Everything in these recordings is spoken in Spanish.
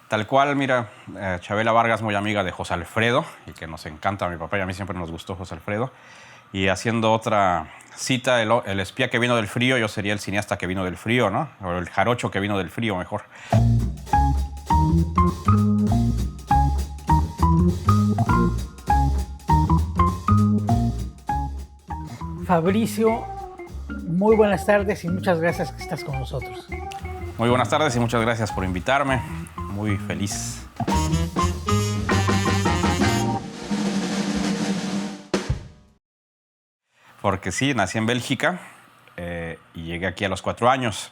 Tal cual, mira, Chabela Vargas, muy amiga de José Alfredo, y que nos encanta a mi papá y a mí siempre nos gustó José Alfredo. Y haciendo otra cita, el espía que vino del frío, yo sería el cineasta que vino del frío, ¿no? O el jarocho que vino del frío, mejor. Fabricio, muy buenas tardes y muchas gracias que estás con nosotros. Muy buenas tardes y muchas gracias por invitarme. Muy feliz. Porque sí, nací en Bélgica y llegué aquí a los 4 años.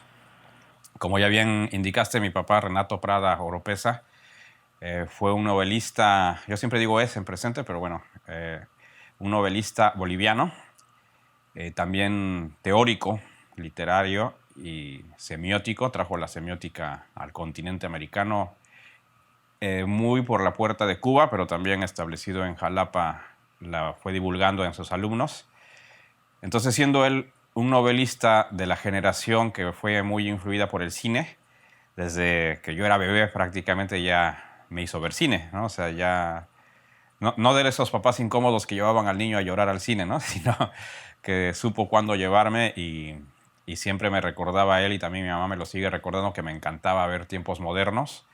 Como ya bien indicaste, mi papá, Renato Prada Oropesa, fue un novelista, yo siempre digo es en presente, pero bueno, un novelista boliviano, también teórico, literario y semiótico. Trajo la semiótica al continente americano, muy por la puerta de Cuba, pero también establecido en Jalapa, la fue divulgando en sus alumnos. Entonces, siendo él un novelista de la generación que fue muy influida por el cine, desde que yo era bebé prácticamente ya me hizo ver cine, ¿no? O sea, ya no de esos papás incómodos que llevaban al niño a llorar al cine, ¿no? Sino que supo cuándo llevarme y siempre me recordaba a él, y también mi mamá me lo sigue recordando, que me encantaba ver Tiempos Modernos.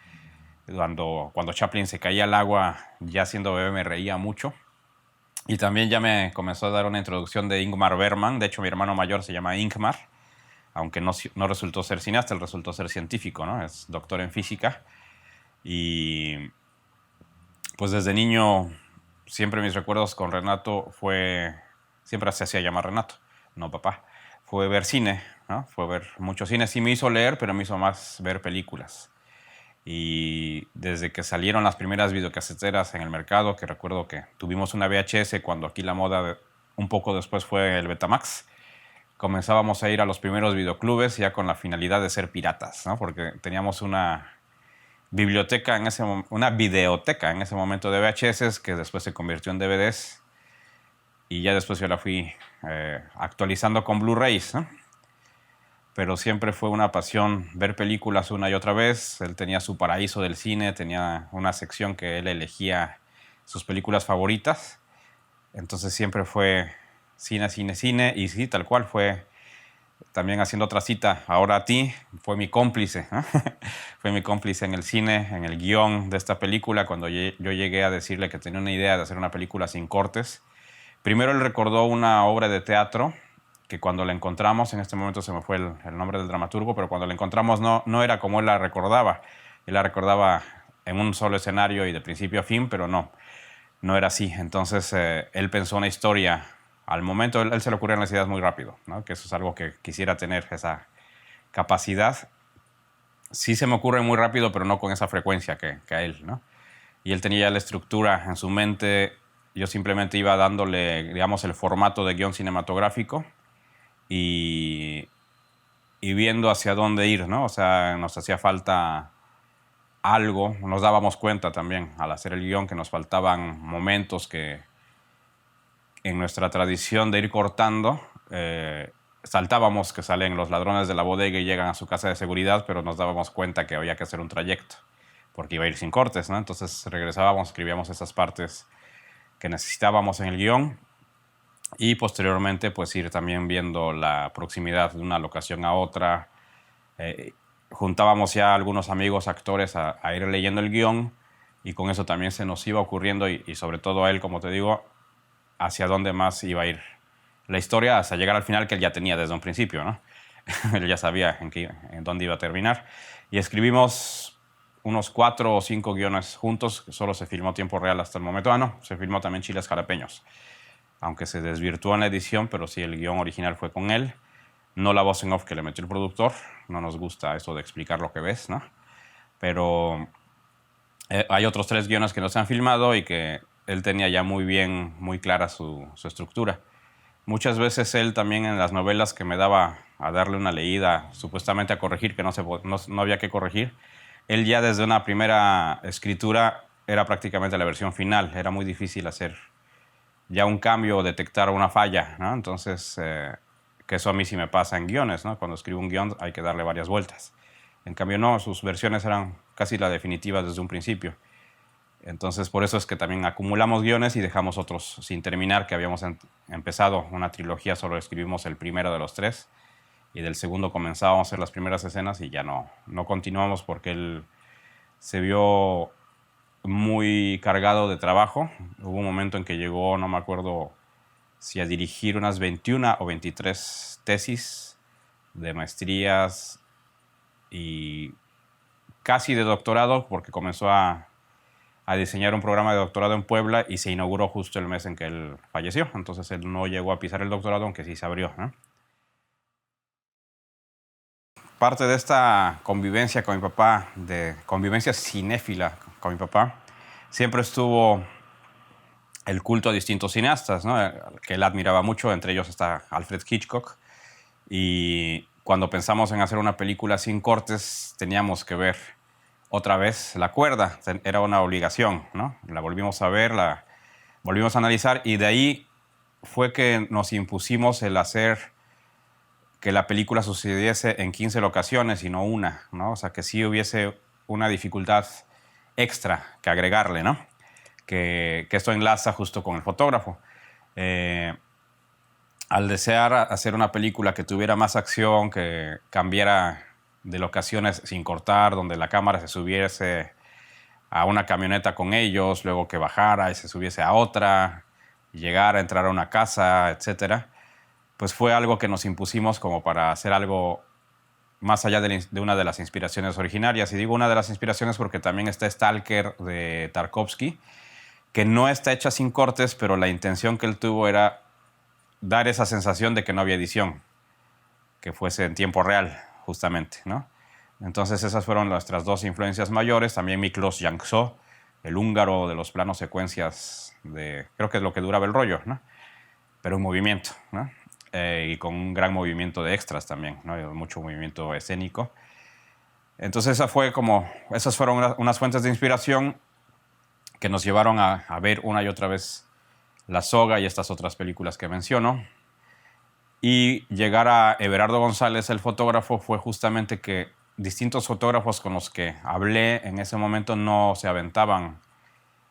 Cuando Chaplin se caía al agua, ya siendo bebé me reía mucho. Y también ya me comenzó a dar una introducción de Ingmar Bergman. De hecho, mi hermano mayor se llama Ingmar, aunque no resultó ser cineasta, él resultó ser científico, ¿no? Es doctor en física. Y pues desde niño, siempre mis recuerdos con Renato siempre se hacía llamar Renato, no papá, fue ver cine, ¿no? Fue ver mucho cine. Sí me hizo leer, pero me hizo más ver películas. Y desde que salieron las primeras videocaseteras en el mercado, que recuerdo que tuvimos una VHS cuando aquí la moda un poco después fue el Betamax, comenzábamos a ir a los primeros videoclubes ya con la finalidad de ser piratas, ¿no? Porque teníamos una videoteca en ese momento de VHS, que después se convirtió en DVDs, y ya después yo la fui actualizando con Blu-rays, ¿no? Pero siempre fue una pasión ver películas una y otra vez. Él tenía su paraíso del cine, tenía una sección que él elegía sus películas favoritas. Entonces siempre fue cine, cine, cine. Y sí, tal cual fue también haciendo otra cita. Ahora a ti, fue mi cómplice, ¿no? Fue mi cómplice en el cine, en el guión de esta película, cuando yo llegué a decirle que tenía una idea de hacer una película sin cortes. Primero él recordó una obra de teatro que cuando la encontramos, en este momento se me fue el nombre del dramaturgo, pero cuando la encontramos no era como él la recordaba. Él la recordaba en un solo escenario y de principio a fin, pero no era así. Entonces él pensó una historia. Al momento él se le ocurrieron las ideas muy rápido, ¿no? Que eso es algo que quisiera tener, esa capacidad. Sí se me ocurre muy rápido, pero no con esa frecuencia que a él, ¿no? Y él tenía ya la estructura en su mente. Yo simplemente iba dándole, digamos, el formato de guión cinematográfico y viendo hacia dónde ir, ¿no? O sea, nos hacía falta algo, nos dábamos cuenta también al hacer el guión que nos faltaban momentos que en nuestra tradición de ir cortando, saltábamos que salen los ladrones de la bodega y llegan a su casa de seguridad, pero nos dábamos cuenta que había que hacer un trayecto porque iba a ir sin cortes, ¿no? Entonces regresábamos, escribíamos esas partes que necesitábamos en el guión. Y posteriormente, pues ir también viendo la proximidad de una locación a otra. Juntábamos ya algunos amigos actores a ir leyendo el guión, y con eso también se nos iba ocurriendo, y sobre todo a él, como te digo, hacia dónde más iba a ir la historia hasta llegar al final, que él ya tenía desde un principio, ¿no? Él ya sabía en dónde iba a terminar. Y escribimos unos 4 o 5 guiones juntos, que solo se filmó tiempo real hasta el momento. No, se filmó también Chiles Jalapeños, aunque se desvirtuó en la edición, pero sí, el guión original fue con él. No la voz en off que le metió el productor. No nos gusta eso de explicar lo que ves, ¿no? Pero hay otros 3 guiones que no se han filmado y que él tenía ya muy clara su estructura. Muchas veces él también en las novelas que me daba a darle una leída, supuestamente a corregir, que no había que corregir, él ya desde una primera escritura era prácticamente la versión final. Era muy difícil hacer ya un cambio o detectar una falla, ¿no? Entonces, que eso a mí sí me pasa en guiones, ¿no? Cuando escribo un guión hay que darle varias vueltas. En cambio, no, sus versiones eran casi la definitiva desde un principio. Entonces, por eso es que también acumulamos guiones y dejamos otros sin terminar, que habíamos empezado una trilogía, solo escribimos el primero de los 3, y del segundo comenzábamos a hacer las primeras escenas y ya no continuamos porque él se vio muy cargado de trabajo. Hubo un momento en que llegó, no me acuerdo si a dirigir unas 21 o 23 tesis de maestrías y casi de doctorado, porque comenzó a diseñar un programa de doctorado en Puebla y se inauguró justo el mes en que él falleció. Entonces él no llegó a pisar el doctorado, aunque sí se abrió, ¿no? Parte de esta convivencia con mi papá, de convivencia cinéfila con mi papá, siempre estuvo el culto a distintos cineastas, ¿no? Que él admiraba mucho. Entre ellos está Alfred Hitchcock. Y cuando pensamos en hacer una película sin cortes, teníamos que ver otra vez La Cuerda. Era una obligación, ¿no? La volvimos a ver, la volvimos a analizar, y de ahí fue que nos impusimos el hacer que la película sucediese en 15 locaciones y no una, ¿no? O sea, que sí hubiese una dificultad extra que agregarle, ¿no? Que esto enlaza justo con el fotógrafo. Al desear hacer una película que tuviera más acción, que cambiara de locaciones sin cortar, donde la cámara se subiese a una camioneta con ellos, luego que bajara y se subiese a otra, llegara a entrar a una casa, etcétera, pues fue algo que nos impusimos como para hacer algo más allá de una de las inspiraciones originarias. Y digo una de las inspiraciones porque también está Stalker de Tarkovsky, que no está hecha sin cortes, pero la intención que él tuvo era dar esa sensación de que no había edición, que fuese en tiempo real, justamente, ¿no? Entonces esas fueron nuestras dos influencias mayores. También Miklos Yankso, el húngaro de los planos secuencias, creo que es lo que duraba el rollo, ¿no? Pero en movimiento, ¿no? Y con un gran movimiento de extras también, ¿no? Y mucho movimiento escénico. Entonces esas fueron unas fuentes de inspiración que nos llevaron a ver una y otra vez La Soga y estas otras películas que menciono. Y llegar a Everardo González, el fotógrafo, fue justamente que distintos fotógrafos con los que hablé en ese momento no se aventaban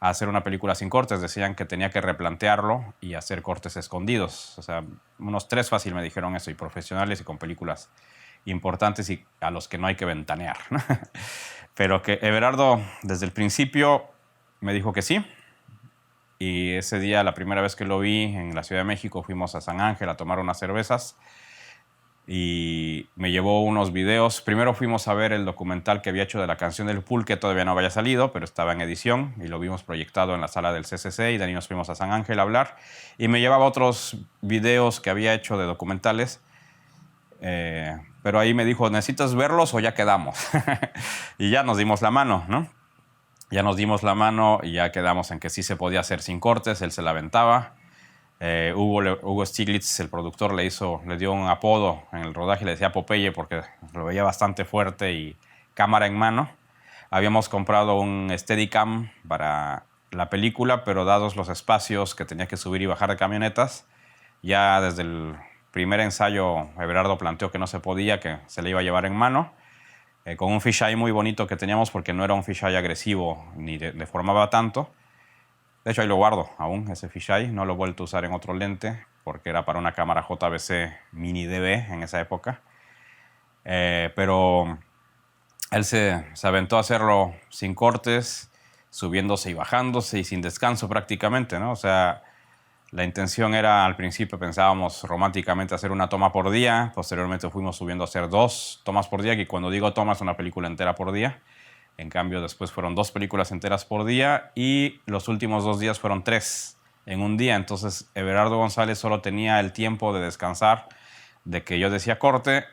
a hacer una película sin cortes. Decían que tenía que replantearlo y hacer cortes escondidos. O sea, unos 3 fácil me dijeron eso, y profesionales y con películas importantes y a los que no hay que ventanear, ¿no? Pero que Everardo desde el principio me dijo que sí. Y ese día, la primera vez que lo vi en la Ciudad de México, fuimos a San Ángel a tomar unas cervezas y me llevó unos videos. Primero fuimos a ver el documental que había hecho de La Canción del Pulque, todavía no había salido, pero estaba en edición, y lo vimos proyectado en la sala del CCC, y de ahí nos fuimos a San Ángel a hablar. Y me llevaba otros videos que había hecho de documentales, pero ahí me dijo, ¿necesitas verlos o ya quedamos? Y ya nos dimos la mano, ¿no? Ya nos dimos la mano y ya quedamos en que sí se podía hacer sin cortes. Él se la aventaba. Hugo Stiglitz, el productor, le dio un apodo en el rodaje, le decía Popeye porque lo veía bastante fuerte y cámara en mano. Habíamos comprado un Steadicam para la película, pero dados los espacios que tenía que subir y bajar de camionetas, ya desde el primer ensayo Everardo planteó que no se podía, que se le iba a llevar en mano. Con un fisheye muy bonito que teníamos, porque no era un fisheye agresivo ni deformaba tanto. De hecho, ahí lo guardo aún, ese fisheye. No lo he vuelto a usar en otro lente porque era para una cámara JVC Mini DV en esa época. Pero él se aventó a hacerlo sin cortes, subiéndose y bajándose y sin descanso prácticamente, ¿no? O sea, la intención era, al principio pensábamos románticamente hacer una toma por día. Posteriormente fuimos subiendo a hacer 2 tomas por día, que cuando digo tomas, una película entera por día. En cambio, después fueron 2 películas enteras por día, y los últimos 2 días fueron 3 en un día. Entonces, Everardo González solo tenía el tiempo de descansar, de que yo decía corte,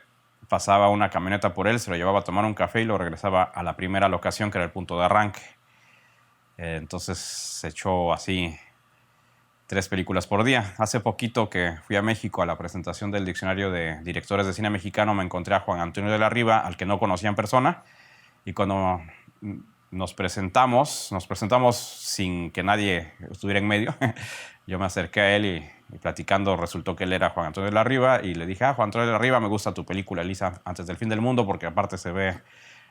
pasaba una camioneta por él, se lo llevaba a tomar un café y lo regresaba a la primera locación, que era el punto de arranque. Entonces, se echó así 3 películas por día. Hace poquito que fui a México a la presentación del Diccionario de Directores de Cine Mexicano, me encontré a Juan Antonio de la Riva, al que no conocía en persona, y cuando nos presentamos sin que nadie estuviera en medio. Yo me acerqué a él y platicando resultó que él era Juan Antonio de la Riva, y le dije, Juan Antonio de la Riva, me gusta tu película Elisa antes del fin del mundo, porque aparte se ve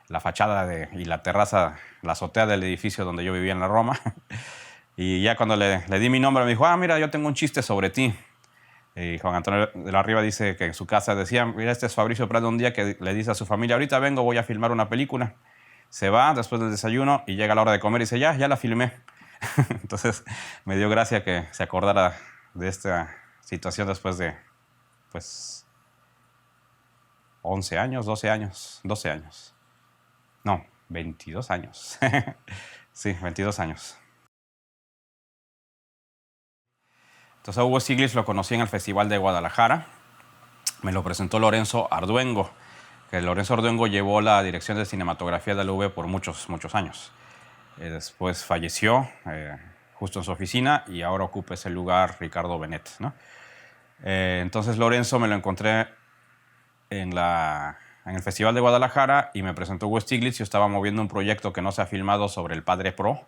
la fachada y la terraza, la azotea del edificio donde yo vivía en la Roma. Y ya cuando le di mi nombre me dijo, mira, yo tengo un chiste sobre ti. Y Juan Antonio de la Riva dice que en su casa decía, mira, este es Fabricio Prado, un día que le dice a su familia, ahorita vengo, voy a filmar una película. Se va después del desayuno y llega la hora de comer y dice, ya la filmé. Entonces me dio gracia que se acordara de esta situación después de, pues, 11 años, 12 años, 12 años. No, 22 años. Sí, 22 años. Entonces a Hugo Stiglitz lo conocí en el Festival de Guadalajara. Me lo presentó Lorenzo Arduengo, que Lorenzo Arduengo llevó la dirección de cinematografía de la UV por muchos, muchos años. Después falleció justo en su oficina y ahora ocupa ese lugar Ricardo Benet, ¿no? Entonces Lorenzo me lo encontré en el Festival de Guadalajara y me presentó Hugo Stiglitz. Yo estaba moviendo un proyecto que no se ha filmado sobre el Padre Pro,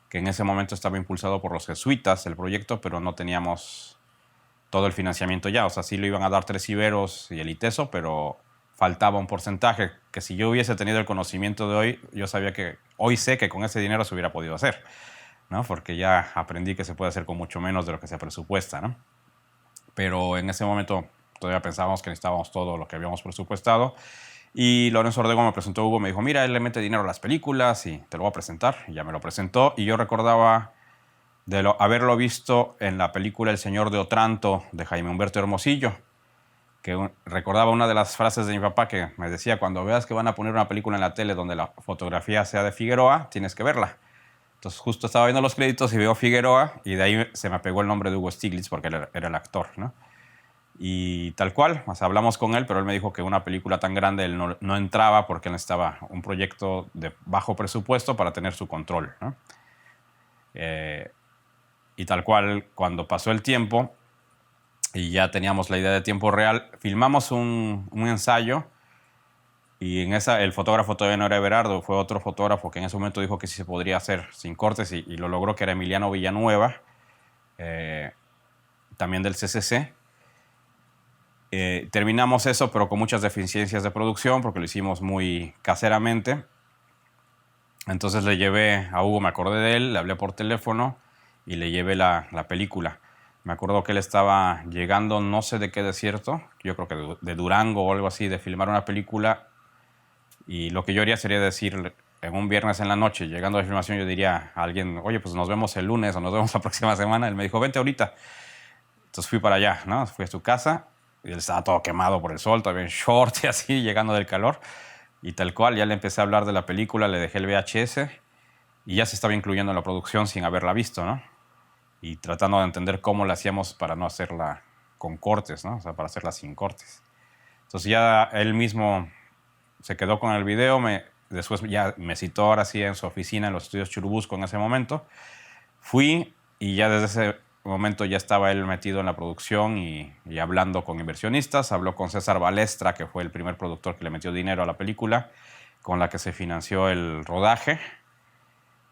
que en ese momento estaba impulsado por los jesuitas, el proyecto, pero no teníamos todo el financiamiento ya. O sea, sí lo iban a dar 3 Iberos y el ITESO, pero faltaba un porcentaje que si yo hubiese tenido el conocimiento de hoy, yo sabía que hoy sé que con ese dinero se hubiera podido hacer, ¿no? Porque ya aprendí que se puede hacer con mucho menos de lo que se presupuesta, ¿no? Pero en ese momento todavía pensábamos que necesitábamos todo lo que habíamos presupuestado. Y Lorenzo Ortega me presentó a Hugo, me dijo, mira, él le mete dinero a las películas y te lo voy a presentar. Y ya me lo presentó. Y yo recordaba haberlo visto en la película El Señor de Otranto de Jaime Humberto Hermosillo, que recordaba una de las frases de mi papá que me decía, cuando veas que van a poner una película en la tele donde la fotografía sea de Figueroa, tienes que verla. Entonces justo estaba viendo los créditos y veo Figueroa y de ahí se me pegó el nombre de Hugo Stiglitz porque él era el actor, ¿no? Y tal cual, o sea, hablamos con él, pero él me dijo que una película tan grande él no entraba porque él necesitaba un proyecto de bajo presupuesto para tener su control, ¿no? Y tal cual, cuando pasó el tiempo y ya teníamos la idea de tiempo real, filmamos un ensayo y en esa el fotógrafo todavía no era Everardo, fue otro fotógrafo que en ese momento dijo que sí se podría hacer sin cortes y lo logró, que era Emiliano Villanueva, también del CCC. Terminamos eso, pero con muchas deficiencias de producción porque lo hicimos muy caseramente. Entonces le llevé a Hugo, me acordé de él, le hablé por teléfono y le llevé la película. Me acuerdo que él estaba llegando no sé de qué desierto, yo creo que de Durango o algo así, de filmar una película. Y lo que yo haría sería decir, en un viernes en la noche, llegando de filmación, yo diría a alguien, oye, pues nos vemos el lunes o nos vemos la próxima semana. Él me dijo, vente ahorita. Entonces fui para allá, ¿no? Fui a su casa. Y él estaba todo quemado por el sol, todavía en short y así, llegando del calor. Y tal cual, ya le empecé a hablar de la película, le dejé el VHS y ya se estaba incluyendo en la producción sin haberla visto, ¿no? Y tratando de entender cómo la hacíamos para no hacerla con cortes, ¿no? O sea, para hacerla sin cortes. Entonces ya él mismo se quedó con el video, después ya me citó ahora sí en su oficina en los estudios Churubusco en ese momento. Fui y ya desde ese momento ya estaba él metido en la producción y hablando con inversionistas. Habló con César Balestra, que fue el primer productor que le metió dinero a la película, con la que se financió el rodaje.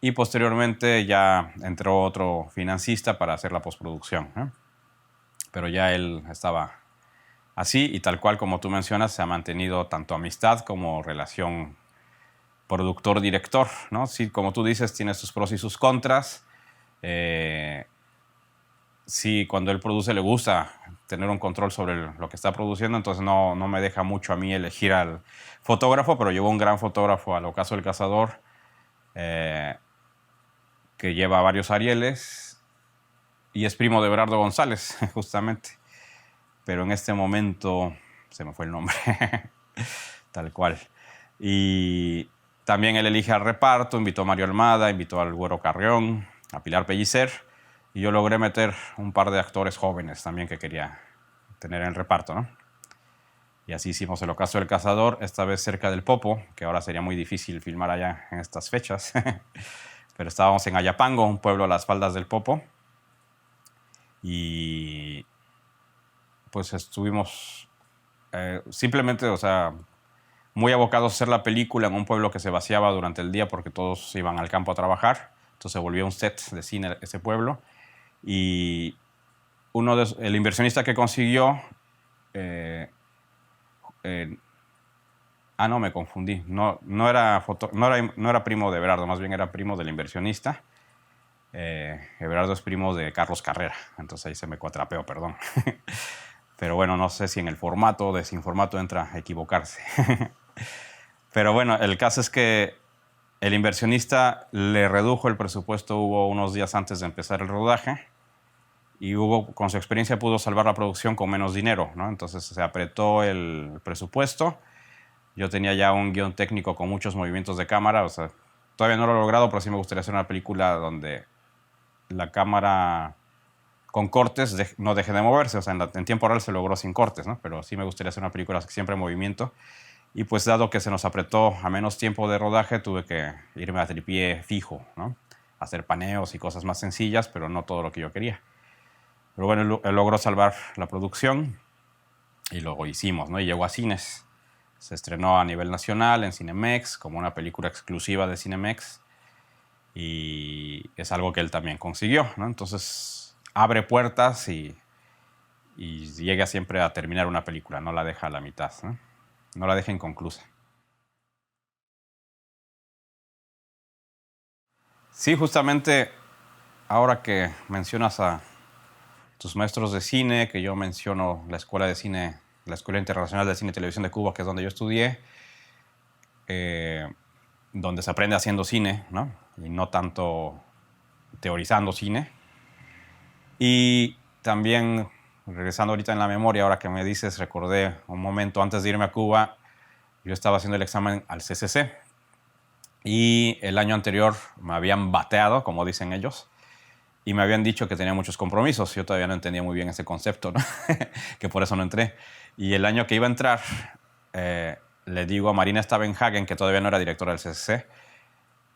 Y posteriormente ya entró otro financista para hacer la postproducción, ¿eh? Pero ya él estaba así y tal cual como tú mencionas, se ha mantenido tanto amistad como relación productor-director, ¿no? Sí, como tú dices, tiene sus pros y sus contras. Sí, cuando él produce le gusta tener un control sobre lo que está produciendo, entonces no me deja mucho a mí elegir al fotógrafo, pero llevó un gran fotógrafo al Ocaso del Cazador, que lleva varios Arieles y es primo de Everardo González, justamente. Pero en este momento se me fue el nombre, tal cual. Y también él elige al reparto, invitó a Mario Almada, invitó al Güero Carrión, a Pilar Pellicer, y yo logré meter un par de actores jóvenes también que quería tener en el reparto, ¿no? Y así hicimos El Ocaso del Cazador, esta vez cerca del Popo, que ahora sería muy difícil filmar allá en estas fechas. Pero estábamos en Ayapango, un pueblo a las faldas del Popo. Y pues estuvimos simplemente, o sea, muy abocados a hacer la película en un pueblo que se vaciaba durante el día porque todos iban al campo a trabajar. Entonces se volvió un set de cine ese pueblo. Y el inversionista que consiguió Ah, no, me confundí. No, no era primo de Everardo, más bien era primo del inversionista. Everardo es primo de Carlos Carrera, entonces ahí se me cuatrapeó, perdón. Pero bueno, no sé si en el formato o desinformato entra a equivocarse. Pero bueno, el caso es que el inversionista le redujo el presupuesto, hubo unos días antes de empezar el rodaje, y con su experiencia pudo salvar la producción con menos dinero, ¿no? Entonces se apretó el presupuesto. Yo tenía ya un guión técnico con muchos movimientos de cámara, o sea, todavía no lo he logrado, pero sí me gustaría hacer una película donde la cámara con cortes no deje de moverse, o sea, en tiempo real se logró sin cortes, ¿no? Pero sí me gustaría hacer una película siempre en movimiento. Y pues dado que se nos apretó a menos tiempo de rodaje, tuve que irme a tripié fijo, ¿no? Hacer paneos y cosas más sencillas, pero no todo lo que yo quería. Pero bueno, él logró salvar la producción y lo hicimos, ¿no? Y llegó a cines. Se estrenó a nivel nacional en Cinemex como una película exclusiva de Cinemex, y es algo que él también consiguió, ¿no? Entonces abre puertas y llega siempre a terminar una película, no la deja a la mitad, ¿no? No la deja inconclusa. Sí, justamente ahora que mencionas a tus maestros de cine, que yo menciono la Escuela de Cine, la Escuela Internacional de Cine y Televisión de Cuba, que es donde yo estudié, donde se aprende haciendo cine, ¿no? Y no tanto teorizando cine. Y también, regresando ahorita en la memoria, ahora que me dices, recordé un momento antes de irme a Cuba, yo estaba haciendo el examen al CCC y el año anterior me habían bateado, como dicen ellos, y me habían dicho que tenía muchos compromisos. Yo todavía no entendía muy bien ese concepto, ¿no? Que por eso no entré. Y el año que iba a entrar, le digo a Marina Stavenhagen, que todavía no era directora del CCC,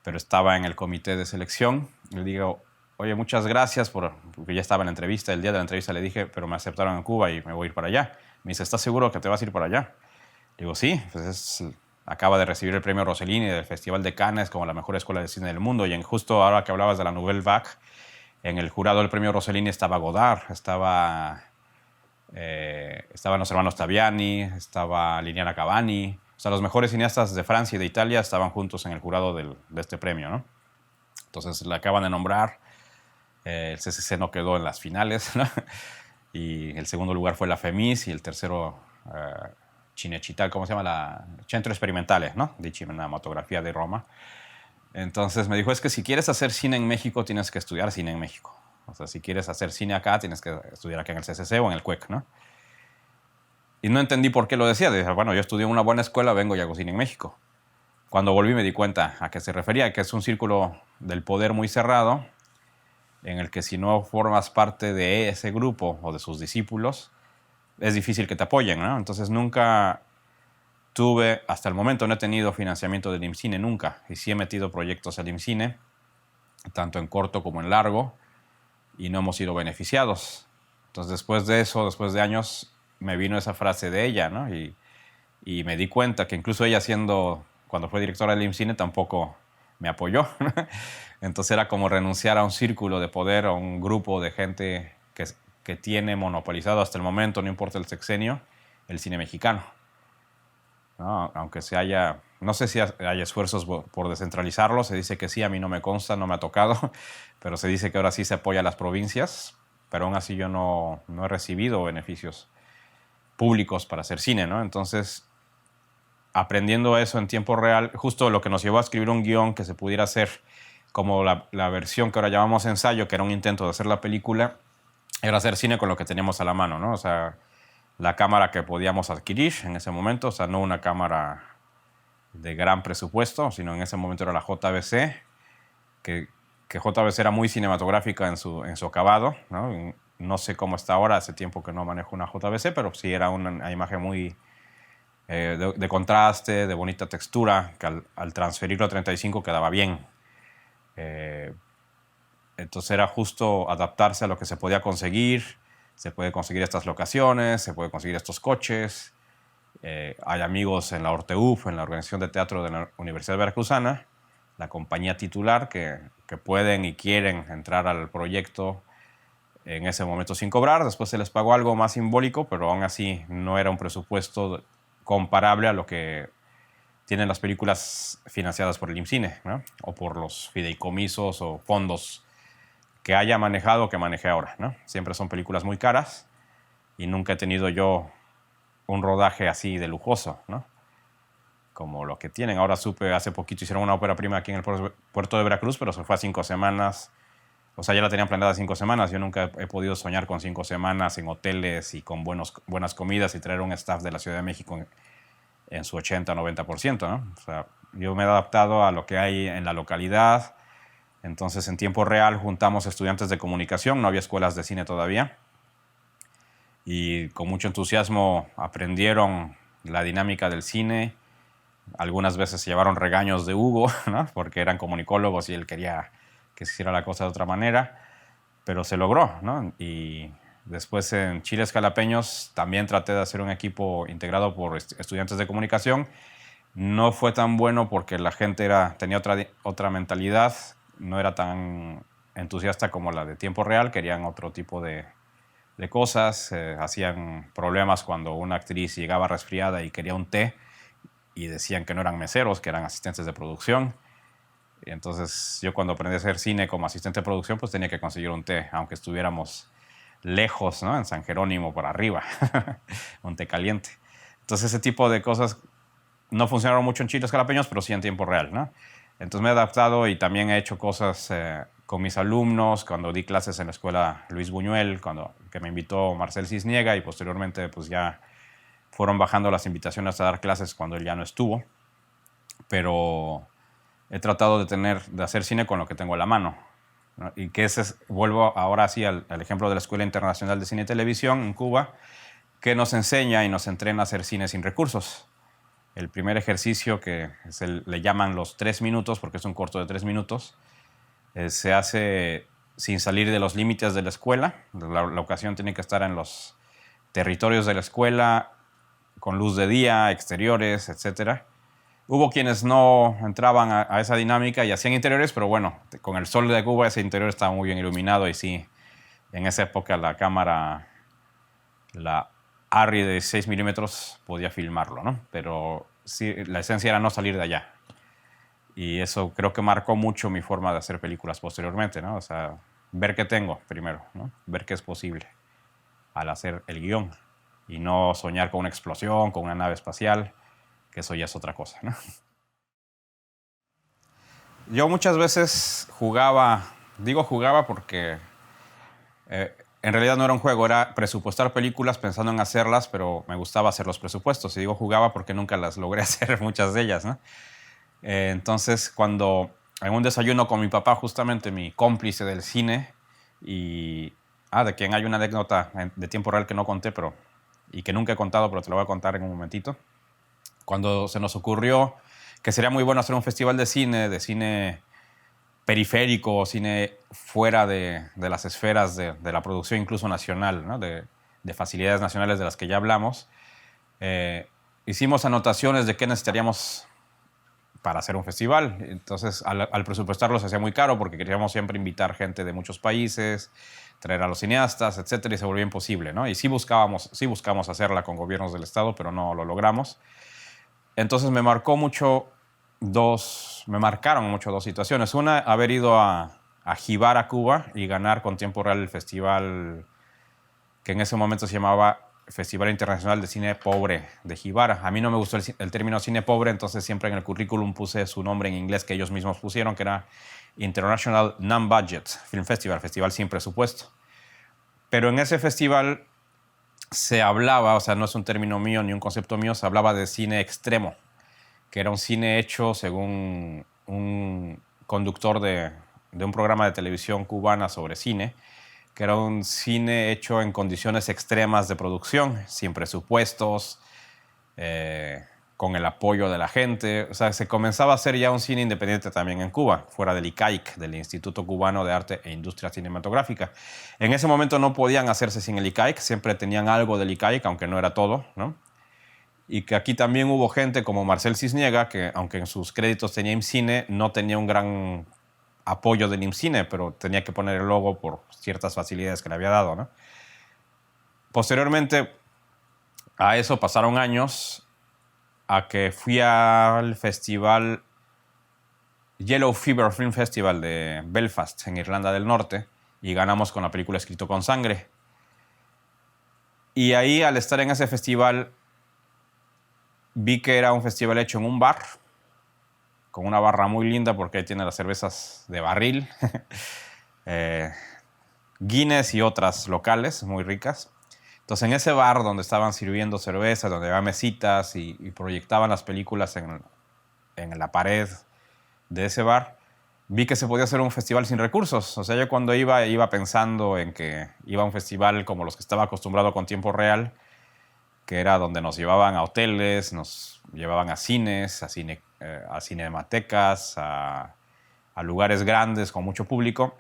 pero estaba en el comité de selección. Le digo, oye, muchas gracias porque ya estaba en la entrevista. El día de la entrevista le dije, pero me aceptaron en Cuba y me voy a ir para allá. Me dice, ¿estás seguro que te vas a ir para allá? Le digo, sí, pues acaba de recibir el premio Rossellini del Festival de Cannes como la mejor escuela de cine del mundo. Y justo ahora que hablabas de la Nouvelle Vague, en el jurado del premio Rossellini estaba Godard, estaban los hermanos Taviani, estaba Liliana Cavani. O sea, los mejores cineastas de Francia y de Italia estaban juntos en el jurado de este premio, ¿no? Entonces la acaban de nombrar. El CCC no quedó en las finales, ¿no? Y el segundo lugar fue la FEMIS y el tercero Cinecittà, ¿cómo se llama? Centro Experimentale, ¿no? Di Cinematografía de Roma. Entonces me dijo, es que si quieres hacer cine en México, tienes que estudiar cine en México. O sea, si quieres hacer cine acá, tienes que estudiar acá en el CCC o en el CUEC, ¿no? Y no entendí por qué lo decía. Dije, bueno, yo estudié en una buena escuela, vengo y hago cine en México. Cuando volví me di cuenta a qué se refería, que es un círculo del poder muy cerrado, en el que si no formas parte de ese grupo o de sus discípulos, es difícil que te apoyen, ¿no? Entonces nunca tuve, hasta el momento no he tenido financiamiento del IMCINE, nunca. Y sí he metido proyectos al IMCINE, tanto en corto como en largo, y no hemos sido beneficiados. Entonces después de eso, después de años, me vino esa frase de ella, ¿no? Y me di cuenta que incluso ella cuando fue directora del IMCINE, tampoco me apoyó. Entonces era como renunciar a un círculo de poder, a un grupo de gente que tiene monopolizado hasta el momento, no importa el sexenio, el cine mexicano, ¿no? Aunque no sé si hay esfuerzos por descentralizarlo, se dice que sí, a mí no me consta, no me ha tocado, pero se dice que ahora sí se apoya a las provincias, pero aún así yo no he recibido beneficios públicos para hacer cine, ¿no? Entonces, aprendiendo eso en tiempo real, justo lo que nos llevó a escribir un guión que se pudiera hacer como la versión que ahora llamamos ensayo, que era un intento de hacer la película, era hacer cine con lo que teníamos a la mano, ¿no? O sea, la cámara que podíamos adquirir en ese momento, o sea, no una cámara de gran presupuesto, sino en ese momento era la JVC, que JVC era muy cinematográfica en su acabado, ¿no? No sé cómo está ahora, hace tiempo que no manejo una JVC, pero sí era una imagen muy de contraste, de bonita textura, que al transferirlo a 35 quedaba bien. Entonces era justo adaptarse a lo que se podía conseguir. Se puede conseguir estas locaciones, se puede conseguir estos coches. Hay amigos en la Orteuf, en la Organización de Teatro de la Universidad Veracruzana, la compañía titular, que pueden y quieren entrar al proyecto en ese momento sin cobrar. Después se les pagó algo más simbólico, pero aún así no era un presupuesto comparable a lo que tienen las películas financiadas por el IMCINE, ¿no? O por los fideicomisos o fondos que haya manejado o que maneje ahora, ¿no? Siempre son películas muy caras y nunca he tenido yo un rodaje así de lujoso, ¿no? Como lo que tienen. Ahora supe, hace poquito hicieron una ópera prima aquí en el puerto de Veracruz, pero se fue a 5 semanas. O sea, ya la tenían planeada 5 semanas. Yo nunca he podido soñar con 5 semanas en hoteles y con buenas comidas y traer un staff de la Ciudad de México en su 80-90%, ¿no? O sea, yo me he adaptado a lo que hay en la localidad. Entonces, en tiempo real juntamos estudiantes de comunicación. No había escuelas de cine todavía. Y con mucho entusiasmo aprendieron la dinámica del cine. Algunas veces se llevaron regaños de Hugo, ¿no? Porque eran comunicólogos y él quería que se hiciera la cosa de otra manera, pero se logró, ¿no? Y después en Chiles Jalapeños también traté de hacer un equipo integrado por estudiantes de comunicación. No fue tan bueno porque la gente tenía otra mentalidad, no era tan entusiasta como la de tiempo real, querían otro tipo de cosas, hacían problemas cuando una actriz llegaba resfriada y quería un té, y decían que no eran meseros, que eran asistentes de producción. Y entonces yo cuando aprendí a hacer cine como asistente de producción, pues tenía que conseguir un té, aunque estuviéramos lejos, ¿no? En San Jerónimo, por arriba, un té caliente. Entonces ese tipo de cosas no funcionaron mucho en Chiles Jalapeños, pero sí en tiempo real, ¿no? Entonces me he adaptado y también he hecho cosas con mis alumnos, cuando di clases en la escuela Luis Buñuel, que me invitó Marcel Cisniega, y posteriormente pues ya fueron bajando las invitaciones a dar clases cuando él ya no estuvo, pero he tratado de hacer cine con lo que tengo a la mano, ¿no? Y que vuelvo ahora sí al ejemplo de la Escuela Internacional de Cine y Televisión en Cuba, que nos enseña y nos entrena a hacer cine sin recursos. El primer ejercicio, que le llaman los 3 minutos, porque es un corto de 3 minutos, se hace sin salir de los límites de la escuela. La locación tiene que estar en los territorios de la escuela, con luz de día, exteriores, etc. Hubo quienes no entraban a esa dinámica y hacían interiores, pero bueno, con el sol de Cuba ese interior estaba muy bien iluminado y sí, en esa época la cámara, la ARRI de 6 milímetros podía filmarlo, ¿no? Pero sí, la esencia era no salir de allá. Y eso creo que marcó mucho mi forma de hacer películas posteriormente, ¿no? O sea, ver qué tengo primero, ¿no? Ver qué es posible al hacer el guión. Y no soñar con una explosión, con una nave espacial, que eso ya es otra cosa, ¿no? Yo muchas veces digo jugaba porque en realidad no era un juego, era presupuestar películas pensando en hacerlas, pero me gustaba hacer los presupuestos. Y digo jugaba porque nunca las logré hacer, muchas de ellas, ¿no? Entonces, cuando en un desayuno con mi papá, justamente mi cómplice del cine, de quien hay una anécdota de tiempo real que no conté, y que nunca he contado, pero te lo voy a contar en un momentito. Cuando se nos ocurrió que sería muy bueno hacer un festival de cine periférico, cine fuera de las esferas de la producción incluso nacional, ¿no? de facilidades nacionales de las que ya hablamos, hicimos anotaciones de qué necesitaríamos para hacer un festival. Entonces, al presupuestarlo se hacía muy caro porque queríamos siempre invitar gente de muchos países, traer a los cineastas, etcétera, y se volvió imposible, ¿no? Y sí buscamos hacerla con gobiernos del Estado, pero no lo logramos. Entonces me marcaron mucho dos situaciones. Una, haber ido a Jíbar, a Cuba, y ganar con tiempo real el festival que en ese momento se llamaba Festival Internacional de Cine Pobre de Jíbar. A mí no me gustó el término cine pobre, entonces siempre en el currículum puse su nombre en inglés que ellos mismos pusieron, que era International Non-Budget Film Festival, festival sin presupuesto. Pero en ese festival se hablaba, o sea, no es un término mío ni un concepto mío, se hablaba de cine extremo, que era un cine hecho según un conductor de un programa de televisión cubana sobre cine, que era un cine hecho en condiciones extremas de producción, sin presupuestos, con el apoyo de la gente. O sea, se comenzaba a hacer ya un cine independiente también en Cuba, fuera del ICAIC, del Instituto Cubano de Arte e Industria Cinematográfica. En ese momento no podían hacerse sin el ICAIC, siempre tenían algo del ICAIC, aunque no era todo, ¿no? Y que aquí también hubo gente como Marcel Cisniega, que aunque en sus créditos tenía IMCINE, no tenía un gran apoyo del IMCINE, pero tenía que poner el logo por ciertas facilidades que le había dado, ¿no? Posteriormente a eso pasaron años a que fui al festival Yellow Fever Film Festival de Belfast, en Irlanda del Norte, y ganamos con la película Escrito con Sangre. Y ahí, al estar en ese festival, vi que era un festival hecho en un bar, con una barra muy linda porque ahí tiene las cervezas de barril, Guinness y otras locales muy ricas. Entonces, en ese bar donde estaban sirviendo cerveza, donde había mesitas y proyectaban las películas en la pared de ese bar, vi que se podía hacer un festival sin recursos. O sea, yo cuando iba pensando en que iba a un festival como los que estaba acostumbrado con tiempo real, que era donde nos llevaban a hoteles, nos llevaban a cines, a cinematecas, a lugares grandes con mucho público.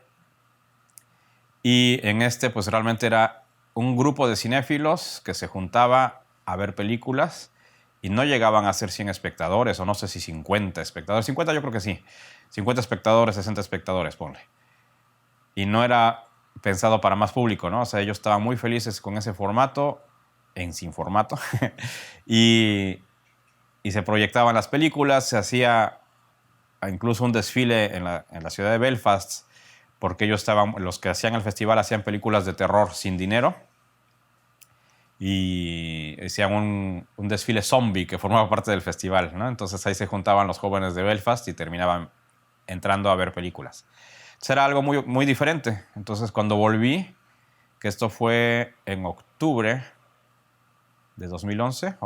Y en este, pues realmente era un grupo de cinéfilos que se juntaba a ver películas y no llegaban a ser 100 espectadores, o no sé si 50 espectadores. 50 yo creo que sí. 50 espectadores, 60 espectadores, ponle. Y no era pensado para más público, ¿no? O sea, ellos estaban muy felices con ese formato, sin formato, y se proyectaban las películas, se hacía incluso un desfile en la ciudad de Belfast, porque los que hacían el festival hacían películas de terror sin dinero, y hacían un desfile zombie que formaba parte del festival, ¿no? Entonces ahí se juntaban los jóvenes de Belfast y terminaban entrando a ver películas. Entonces era algo muy, muy diferente. Entonces cuando volví, que esto fue en octubre de 2011,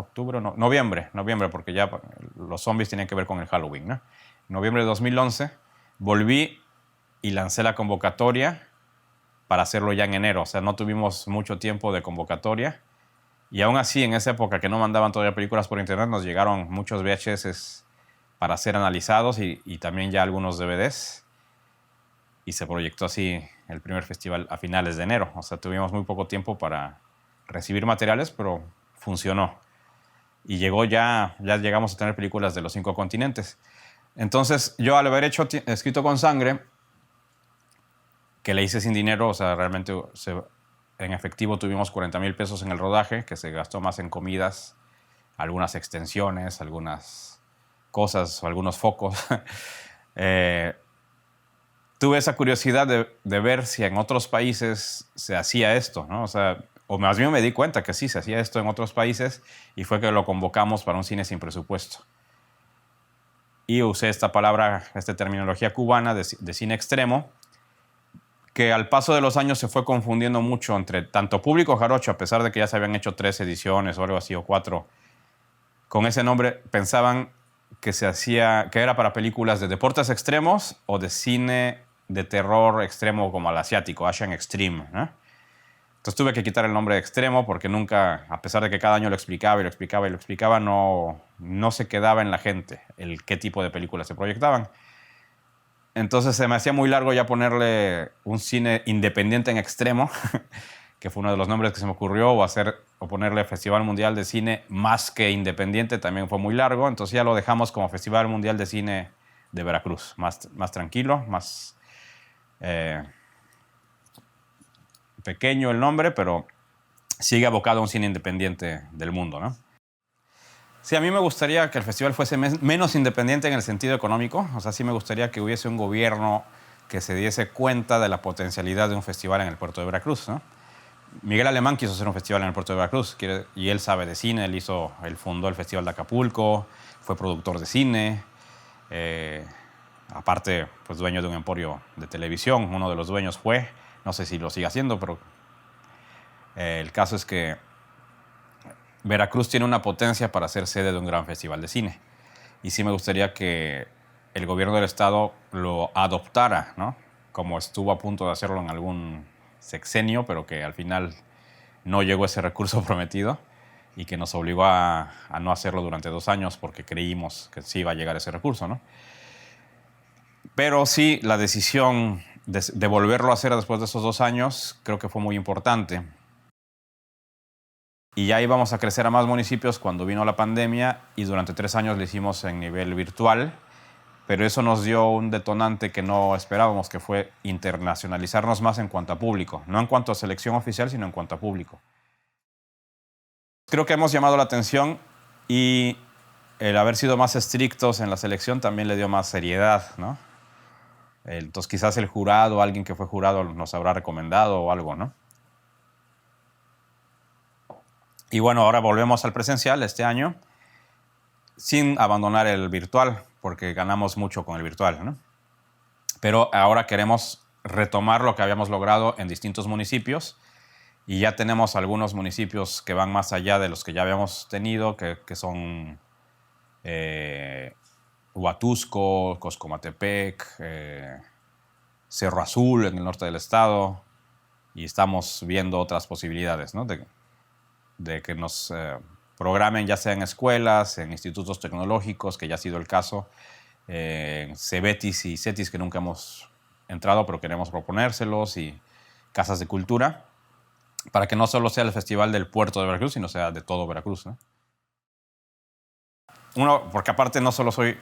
noviembre, porque ya los zombies tienen que ver con el Halloween, ¿no? En noviembre de 2011 volví y lancé la convocatoria para hacerlo ya en enero. O sea, no tuvimos mucho tiempo de convocatoria. Y aún así, en esa época que no mandaban todavía películas por internet, nos llegaron muchos VHS para ser analizados y también ya algunos DVDs. Y se proyectó así el primer festival a finales de enero. O sea, tuvimos muy poco tiempo para recibir materiales, pero funcionó. Y ya llegamos a tener películas de los 5 continentes. Entonces, yo al haber Escrito con Sangre, que le hice sin dinero, o sea, realmente en efectivo tuvimos 40,000 pesos en el rodaje, que se gastó más en comidas, algunas extensiones, algunas cosas o algunos focos. Tuve esa curiosidad de ver si en otros países se hacía esto, ¿no? O sea, o más bien me di cuenta que sí, se hacía esto en otros países, y fue que lo convocamos para un cine sin presupuesto. Y usé esta terminología cubana de cine extremo, que al paso de los años se fue confundiendo mucho entre tanto público jarocho, a pesar de que ya se habían hecho 3 ediciones o algo así, o 4. Con ese nombre pensaban que era para películas de deportes extremos o de cine de terror extremo como el asiático, Asian Extreme, ¿no? Entonces tuve que quitar el nombre de extremo porque nunca, a pesar de que cada año lo explicaba, no se quedaba en la gente qué tipo de películas se proyectaban. Entonces se me hacía muy largo ya ponerle un cine independiente en extremo, que fue uno de los nombres que se me ocurrió, o ponerle Festival Mundial de Cine más que independiente, también fue muy largo. Entonces ya lo dejamos como Festival Mundial de Cine de Veracruz, más tranquilo, más pequeño el nombre, pero sigue abocado a un cine independiente del mundo, ¿no? Sí, a mí me gustaría que el festival fuese menos independiente en el sentido económico. O sea, sí me gustaría que hubiese un gobierno que se diese cuenta de la potencialidad de un festival en el puerto de Veracruz, ¿no? Miguel Alemán quiso hacer un festival en el puerto de Veracruz, y él sabe de cine. Él fundó el Festival de Acapulco, fue productor de cine, aparte, pues dueño de un emporio de televisión. Uno de los dueños fue, no sé si lo sigue haciendo, pero el caso es que Veracruz tiene una potencia para ser sede de un gran festival de cine. Y sí me gustaría que el gobierno del estado lo adoptara, ¿no? Como estuvo a punto de hacerlo en algún sexenio, pero que al final no llegó ese recurso prometido, y que nos obligó a no hacerlo durante 2 años porque creímos que sí iba a llegar ese recurso, ¿no? Pero sí, la decisión de volverlo a hacer después de esos 2 años creo que fue muy importante. Y ya íbamos a crecer a más municipios cuando vino la pandemia, y durante 3 años lo hicimos en nivel virtual, pero eso nos dio un detonante que no esperábamos, que fue internacionalizarnos más en cuanto a público. No en cuanto a selección oficial, sino en cuanto a público. Creo que hemos llamado la atención, y el haber sido más estrictos en la selección también le dio más seriedad, ¿no? Entonces quizás el jurado, alguien que fue jurado nos habrá recomendado o algo, ¿no? Y bueno, ahora volvemos al presencial este año sin abandonar el virtual, porque ganamos mucho con el virtual, ¿no? Pero ahora queremos retomar lo que habíamos logrado en distintos municipios y ya tenemos algunos municipios que van más allá de los que ya habíamos tenido, que son Huatusco, Coscomatepec, Cerro Azul en el norte del estado, y estamos viendo otras posibilidades, ¿no? de que nos programen ya sea en escuelas, en institutos tecnológicos, que ya ha sido el caso, Cebetis y Cetis, que nunca hemos entrado, pero queremos proponérselos, y casas de cultura, para que no solo sea el festival del puerto de Veracruz, sino sea de todo Veracruz, ¿no? Uno, porque aparte no solo soy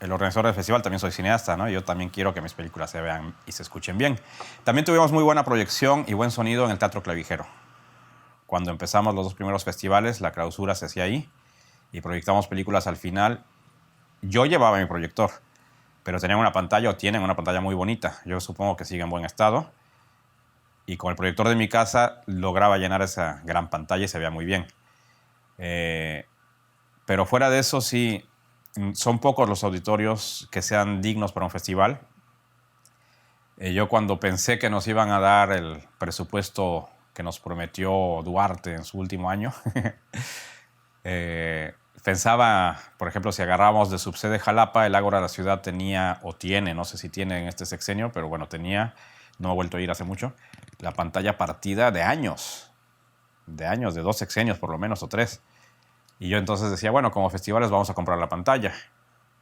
el organizador del festival, también soy cineasta, ¿no? Yo también quiero que mis películas se vean y se escuchen bien. También tuvimos muy buena proyección y buen sonido en el Teatro Clavijero. Cuando empezamos los 2 primeros festivales, la clausura se hacía ahí y proyectamos películas al final. Yo llevaba mi proyector, pero tenían una pantalla, o tienen una pantalla muy bonita. Yo supongo que sigue en buen estado. Y con el proyector de mi casa lograba llenar esa gran pantalla y se veía muy bien. Pero fuera de eso, sí, son pocos los auditorios que sean dignos para un festival. Yo cuando pensé que nos iban a dar el presupuesto que nos prometió Duarte en su último año, pensaba, por ejemplo, si agarrábamos de subsede Jalapa, el Ágora de la Ciudad tenía, o tiene, no sé si tiene en este sexenio, pero bueno, tenía, no he vuelto a ir hace mucho, la pantalla partida de años, de 2 sexenios por lo menos, o 3. Y yo entonces decía, bueno, como festivales vamos a comprar la pantalla,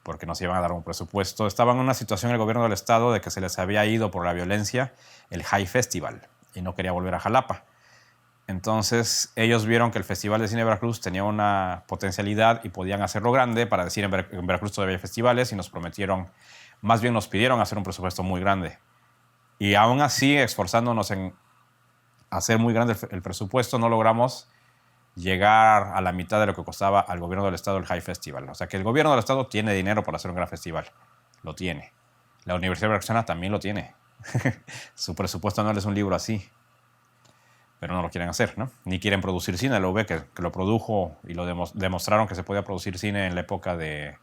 porque nos iban a dar un presupuesto. Estaban en una situación en el gobierno del estado de que se les había ido por la violencia el High Festival y no quería volver a Jalapa. Entonces ellos vieron que el Festival de Cine de Veracruz tenía una potencialidad y podían hacerlo grande para decir en Veracruz todavía hay festivales, y nos prometieron, más bien nos pidieron hacer un presupuesto muy grande. Y aún así, esforzándonos en hacer muy grande el presupuesto, no logramos llegar a la mitad de lo que costaba al gobierno del estado el High Festival. O sea que el gobierno del estado tiene dinero para hacer un gran festival. Lo tiene. La Universidad Veracruzana también lo tiene. Su presupuesto no es un libro así. Pero no lo quieren hacer, ¿no? Ni quieren producir cine. La UB que lo produjo y lo demostraron que se podía producir cine en la época de...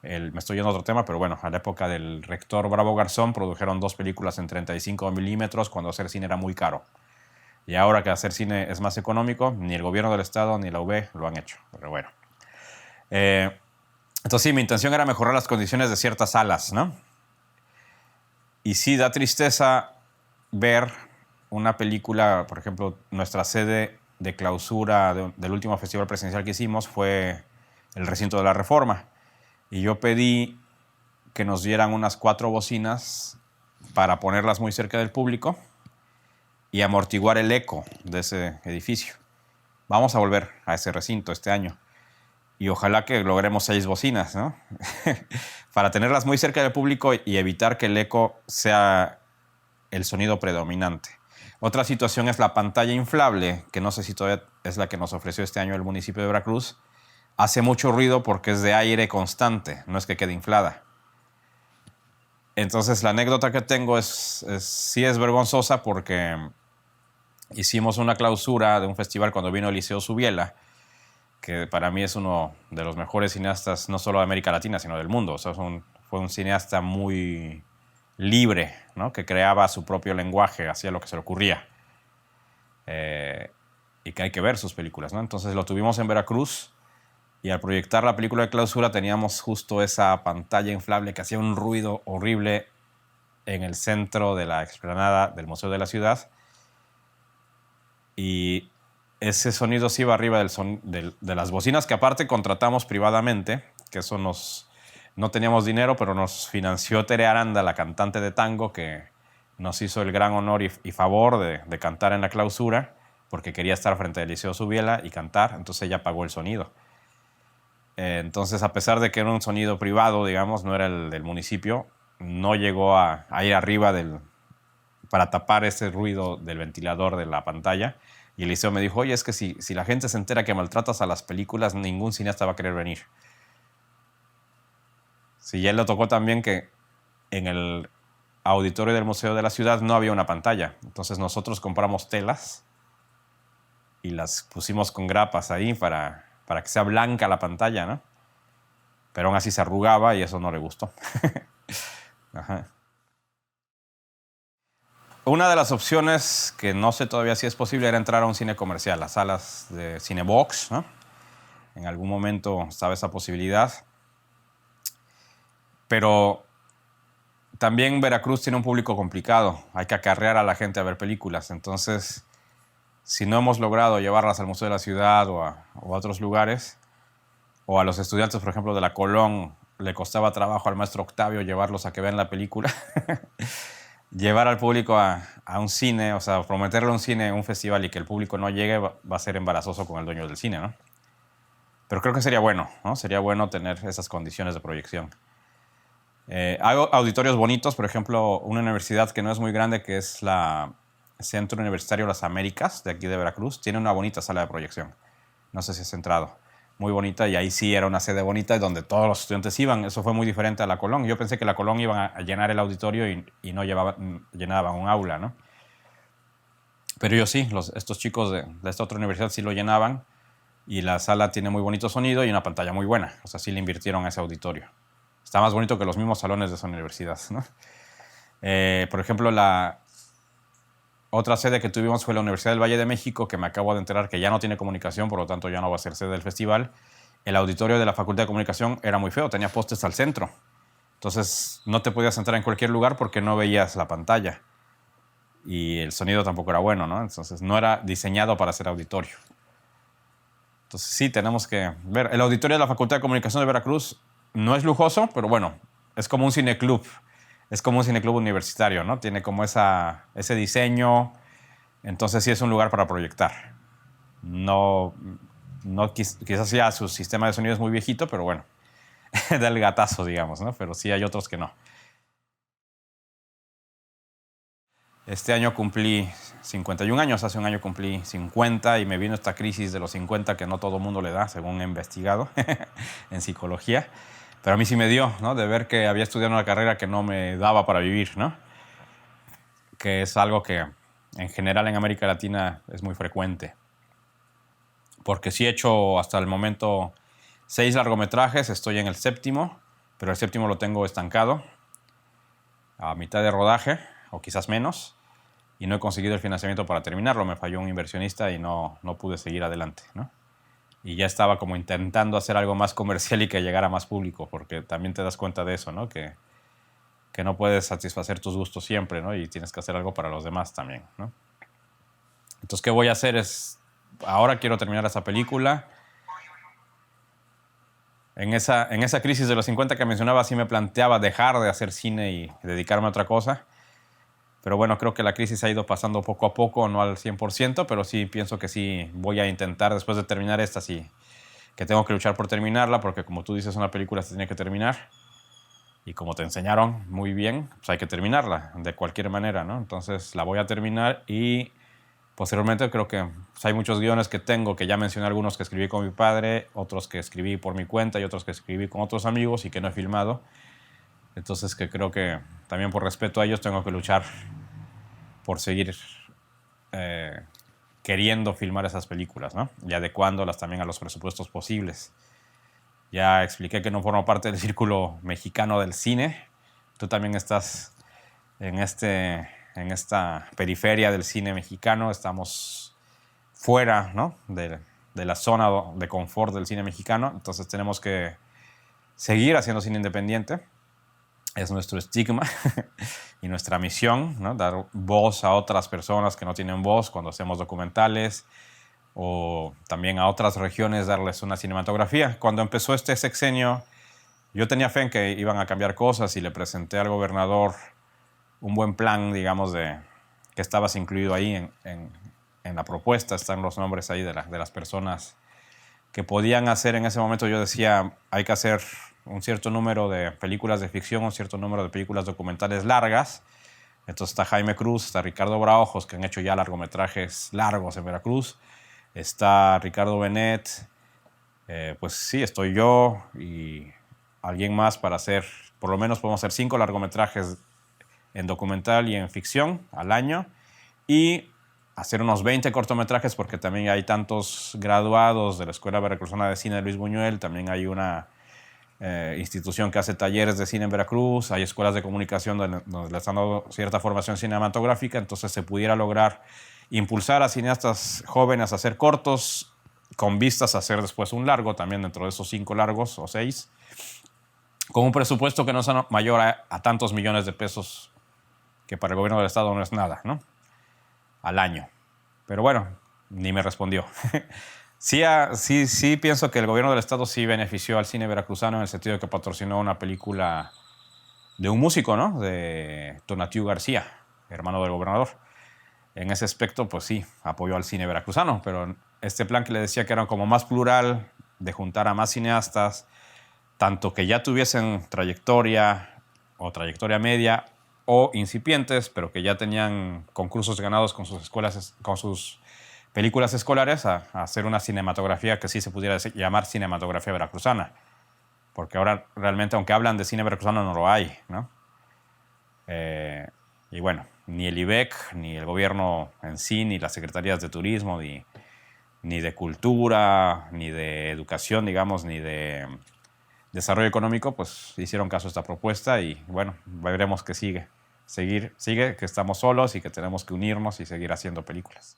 me estoy yendo a otro tema, pero bueno, a la época del rector Bravo Garzón produjeron 2 películas en 35 milímetros cuando hacer cine era muy caro. Y ahora que hacer cine es más económico, ni el gobierno del estado ni la UB lo han hecho. Pero bueno. Entonces sí, mi intención era mejorar las condiciones de ciertas salas, ¿no? Y sí, da tristeza ver una película, por ejemplo, nuestra sede de clausura del último festival presidencial que hicimos fue el Recinto de la Reforma. Y yo pedí que nos dieran unas 4 bocinas para ponerlas muy cerca del público y amortiguar el eco de ese edificio. Vamos a volver a ese recinto este año. Y ojalá que logremos 6 bocinas, ¿no? Para tenerlas muy cerca del público y evitar que el eco sea el sonido predominante. Otra situación es la pantalla inflable, que no sé si todavía es la que nos ofreció este año el municipio de Veracruz. Hace mucho ruido porque es de aire constante, no es que quede inflada. Entonces la anécdota que tengo sí es vergonzosa, porque hicimos una clausura de un festival cuando vino Eliseo Subiela, que para mí es uno de los mejores cineastas, no solo de América Latina, sino del mundo. O sea, fue un cineasta muy libre, ¿no? Que creaba su propio lenguaje, hacía lo que se le ocurría. Y que hay que ver sus películas, ¿no? Entonces lo tuvimos en Veracruz, y al proyectar la película de clausura teníamos justo esa pantalla inflable que hacía un ruido horrible en el centro de la explanada del Museo de la Ciudad. Y ese sonido sí iba arriba de las bocinas, que aparte contratamos privadamente, que eso no teníamos dinero, pero nos financió Tere Aranda, la cantante de tango, que nos hizo el gran honor y favor de cantar en la clausura, porque quería estar frente a Eliseo Subiela y cantar, entonces ella pagó el sonido. Entonces, a pesar de que era un sonido privado, digamos, no era el del municipio, no llegó a ir arriba para tapar ese ruido del ventilador de la pantalla. Y Eliseo me dijo, oye, es que si la gente se entera que maltratas a las películas, ningún cineasta va a querer venir. Sí, y a él le tocó también que en el auditorio del Museo de la Ciudad no había una pantalla. Entonces nosotros compramos telas y las pusimos con grapas ahí para que sea blanca la pantalla, ¿no? Pero aún así se arrugaba y eso no le gustó. Ajá. Una de las opciones que no sé todavía si es posible era entrar a un cine comercial, las salas de Cinebox, ¿no? En algún momento estaba esa posibilidad. Pero también Veracruz tiene un público complicado. Hay que acarrear a la gente a ver películas. Entonces, si no hemos logrado llevarlas al Museo de la Ciudad o a otros lugares, o a los estudiantes, por ejemplo, de la Colón, le costaba trabajo al maestro Octavio llevarlos a que vean la película. Llevar al público a un cine, o sea, prometerle un cine, un festival y que el público no llegue va a ser embarazoso con el dueño del cine, ¿no? Pero creo que sería bueno, ¿no? Sería bueno tener esas condiciones de proyección. Hay auditorios bonitos, por ejemplo, una universidad que no es muy grande, que es la Centro Universitario Las Américas, de aquí de Veracruz, tiene una bonita sala de proyección. No sé si has entrado. Muy bonita, y ahí sí era una sede bonita donde todos los estudiantes iban. Eso fue muy diferente a la Colón. Yo pensé que la Colón iban a llenar el auditorio y no llenaban un aula, ¿no? Pero ellos sí, estos chicos de esta otra universidad sí lo llenaban, y la sala tiene muy bonito sonido y una pantalla muy buena. O sea, sí le invirtieron a ese auditorio. Está más bonito que los mismos salones de esa universidad, ¿no? Por ejemplo, la otra sede que tuvimos fue la Universidad del Valle de México, que me acabo de enterar que ya no tiene comunicación, por lo tanto ya no va a ser sede del festival. El auditorio de la Facultad de Comunicación era muy feo, tenía postes al centro. Entonces no te podías sentar en cualquier lugar porque no veías la pantalla. Y el sonido tampoco era bueno, ¿no? Entonces no era diseñado para ser auditorio. Entonces sí, tenemos que ver. El auditorio de la Facultad de Comunicación de Veracruz no es lujoso, pero bueno, es como un cineclub. Es como un cineclub universitario, ¿no? Tiene como ese diseño. Entonces sí es un lugar para proyectar. No quizás ya su sistema de sonido es muy viejito, pero bueno, da el gatazo, digamos, ¿no? Pero sí hay otros que no. Este año cumplí 51 años, hace un año cumplí 50 y me vino esta crisis de los 50 que no todo mundo le da, según he investigado en psicología. Pero a mí sí me dio, ¿no? De ver que había estudiado una carrera que no me daba para vivir, ¿no? Que es algo que en general en América Latina es muy frecuente. Porque sí he hecho hasta el momento 6 largometrajes, estoy en el 7º, pero el 7º lo tengo estancado, a mitad de rodaje, o quizás menos, y no he conseguido el financiamiento para terminarlo. Me falló un inversionista y no pude seguir adelante, ¿no? Y ya estaba como intentando hacer algo más comercial y que llegara a más público, porque también te das cuenta de eso, ¿no? Que no puedes satisfacer tus gustos siempre, ¿no? Y tienes que hacer algo para los demás también, ¿no? Entonces, ¿qué voy a hacer? Ahora quiero terminar esa película. En esa crisis de los 50 que mencionaba, sí me planteaba dejar de hacer cine y dedicarme a otra cosa. Pero bueno, creo que la crisis ha ido pasando poco a poco, no al 100%, pero sí pienso que sí voy a intentar, después de terminar esta, sí, que tengo que luchar por terminarla, porque como tú dices, una película se tiene que terminar. Y como te enseñaron muy bien, pues hay que terminarla de cualquier manera, ¿no? Entonces la voy a terminar y posteriormente creo que pues, hay muchos guiones que tengo, que ya mencioné algunos que escribí con mi padre, otros que escribí por mi cuenta y otros que escribí con otros amigos y que no he filmado. Entonces que creo que también por respeto a ellos tengo que luchar por seguir queriendo filmar esas películas, ¿no? Y adecuándolas también a los presupuestos posibles. Ya expliqué que no formo parte del círculo mexicano del cine. Tú también estás en esta periferia del cine mexicano. Estamos fuera, ¿no? de la zona de confort del cine mexicano. Entonces tenemos que seguir haciendo cine independiente. Es nuestro estigma y nuestra misión, ¿no? Dar voz a otras personas que no tienen voz cuando hacemos documentales, o también a otras regiones darles una cinematografía. Cuando empezó este sexenio, yo tenía fe en que iban a cambiar cosas y le presenté al gobernador un buen plan, digamos, que estabas incluido ahí en la propuesta. Están los nombres ahí de las personas que podían hacer en ese momento. Yo decía, hay que hacer un cierto número de películas de ficción, un cierto número de películas documentales largas. Entonces está Jaime Cruz, está Ricardo Braojos, que han hecho ya largometrajes largos en Veracruz. Está Ricardo Benet, pues sí, estoy yo y alguien más para hacer, por lo menos podemos hacer 5 largometrajes en documental y en ficción al año, y hacer unos 20 cortometrajes, porque también hay tantos graduados de la Escuela Veracruzana de Cine de Luis Buñuel, también hay una institución que hace talleres de cine en Veracruz, hay escuelas de comunicación donde les han dado cierta formación cinematográfica, entonces se pudiera lograr impulsar a cineastas jóvenes a hacer cortos, con vistas a hacer después un largo, también dentro de esos 5 largos o 6, con un presupuesto que no sea mayor a tantos millones de pesos, que para el gobierno del estado no es nada, ¿no? Al año. Pero bueno, ni me respondió. Sí pienso que el gobierno del estado sí benefició al cine veracruzano en el sentido de que patrocinó una película de un músico, ¿no? De Tonatiu García, hermano del gobernador. En ese aspecto, pues sí, apoyó al cine veracruzano, pero este plan que le decía que era como más plural, de juntar a más cineastas, tanto que ya tuviesen trayectoria o trayectoria media o incipientes, pero que ya tenían concursos ganados con sus escuelas, con sus películas escolares, a hacer una cinematografía que sí se pudiera llamar cinematografía veracruzana. Porque ahora realmente, aunque hablan de cine veracruzano, no lo hay, ¿no? Y bueno, ni el IBEC, ni el gobierno en sí, ni las secretarías de turismo, ni de cultura, ni de educación, digamos, ni de desarrollo económico, pues hicieron caso a esta propuesta, y bueno, veremos que sigue, que estamos solos y que tenemos que unirnos y seguir haciendo películas.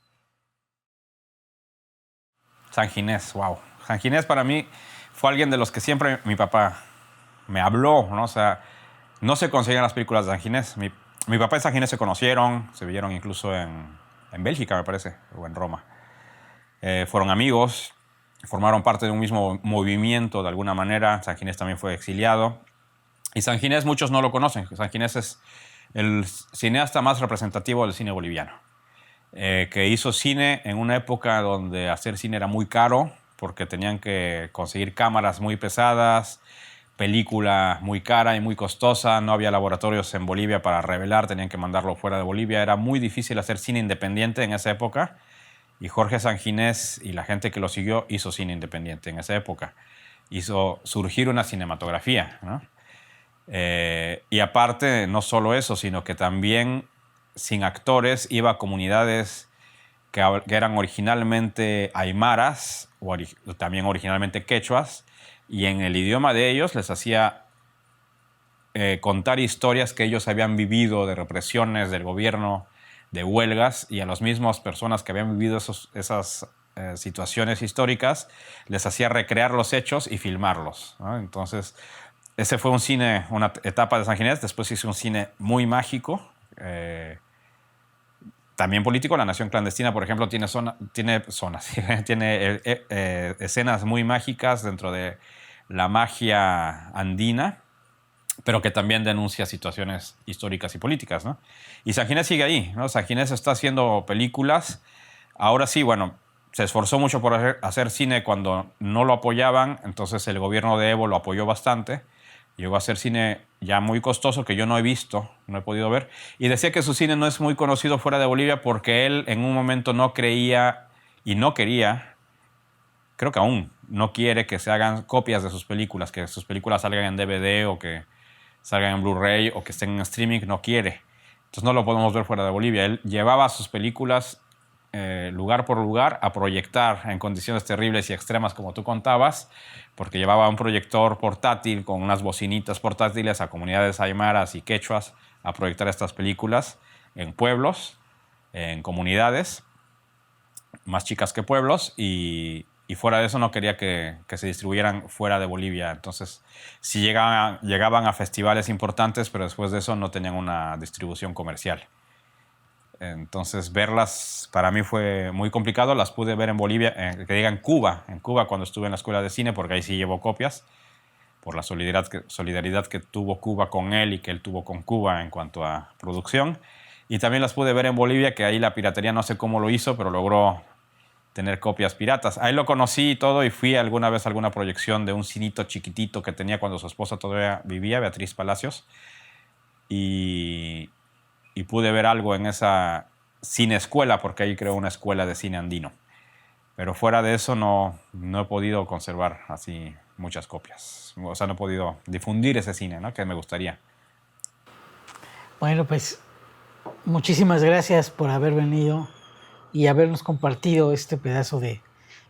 San Ginés, wow. San Ginés para mí fue alguien de los que siempre mi papá me habló, ¿no? O sea, no se consiguen las películas de San Ginés. Mi papá y San Ginés se conocieron, se vieron incluso en Bélgica, me parece, o en Roma. Fueron amigos, formaron parte de un mismo movimiento de alguna manera. San Ginés también fue exiliado. Y San Ginés muchos no lo conocen. San Ginés es el cineasta más representativo del cine boliviano, que hizo cine en una época donde hacer cine era muy caro, porque tenían que conseguir cámaras muy pesadas, película muy cara y muy costosa, no había laboratorios en Bolivia para revelar, tenían que mandarlo fuera de Bolivia, era muy difícil hacer cine independiente en esa época, y Jorge San Ginés y la gente que lo siguió hizo cine independiente en esa época, hizo surgir una cinematografía, ¿no? Y aparte, no solo eso, sino que también sin actores iba a comunidades que eran originalmente aymaras o también originalmente quechuas, y en el idioma de ellos les hacía contar historias que ellos habían vivido de represiones del gobierno, de huelgas, y a las mismas personas que habían vivido esas situaciones históricas les hacía recrear los hechos y filmarlos, ¿no? Entonces, ese fue una etapa de San Ginés. Después hizo un cine muy mágico, también político. La Nación Clandestina, por ejemplo, tiene escenas muy mágicas dentro de la magia andina, pero que también denuncia situaciones históricas y políticas, ¿no? Y San Ginés sigue ahí, ¿no? San Ginés está haciendo películas. Ahora sí, bueno, se esforzó mucho por hacer cine cuando no lo apoyaban, entonces el gobierno de Evo lo apoyó bastante. Llegó a hacer cine ya muy costoso, que yo no he visto, no he podido ver. Y decía que su cine no es muy conocido fuera de Bolivia porque él en un momento no creía y no quería, creo que aún no quiere, que se hagan copias de sus películas, que sus películas salgan en DVD o que salgan en Blu-ray o que estén en streaming, no quiere. Entonces no lo podemos ver fuera de Bolivia. Él llevaba sus películas lugar por lugar a proyectar en condiciones terribles y extremas, como tú contabas, porque llevaba un proyector portátil con unas bocinitas portátiles a comunidades aymaras y quechuas a proyectar estas películas en pueblos, en comunidades más chicas que pueblos, y fuera de eso no quería que se distribuyeran fuera de Bolivia. Entonces sí llegaban a festivales importantes, pero después de eso no tenían una distribución comercial. Entonces verlas para mí fue muy complicado. Las pude ver en Bolivia, que diga en Cuba cuando estuve en la escuela de cine, porque ahí sí llevo copias, por la solidaridad que tuvo Cuba con él y que él tuvo con Cuba en cuanto a producción. Y también las pude ver en Bolivia, que ahí la piratería no sé cómo lo hizo, pero logró tener copias piratas. Ahí lo conocí y todo, y fui alguna vez a alguna proyección de un cinito chiquitito que tenía cuando su esposa todavía vivía, Beatriz Palacios, y pude ver algo en esa cine escuela, porque ahí creó una escuela de cine andino. Pero fuera de eso no he podido conservar así muchas copias. O sea, no he podido difundir ese cine, ¿no? Que me gustaría. Bueno, pues muchísimas gracias por haber venido y habernos compartido este pedazo de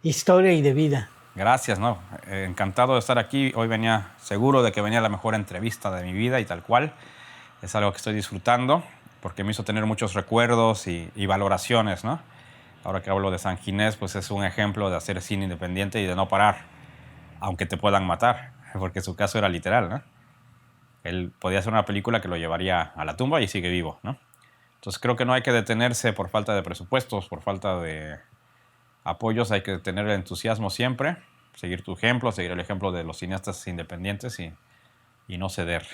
historia y de vida. Gracias, ¿no? Encantado de estar aquí. Hoy venía seguro de que venía la mejor entrevista de mi vida y tal cual. Es algo que estoy disfrutando porque me hizo tener muchos recuerdos y valoraciones, ¿no? Ahora que hablo de San Ginés, pues es un ejemplo de hacer cine independiente y de no parar, aunque te puedan matar, porque su caso era literal, ¿no? Él podía hacer una película que lo llevaría a la tumba y sigue vivo, ¿no? Entonces creo que no hay que detenerse por falta de presupuestos, por falta de apoyos, hay que tener el entusiasmo siempre, seguir tu ejemplo, seguir el ejemplo de los cineastas independientes y no ceder.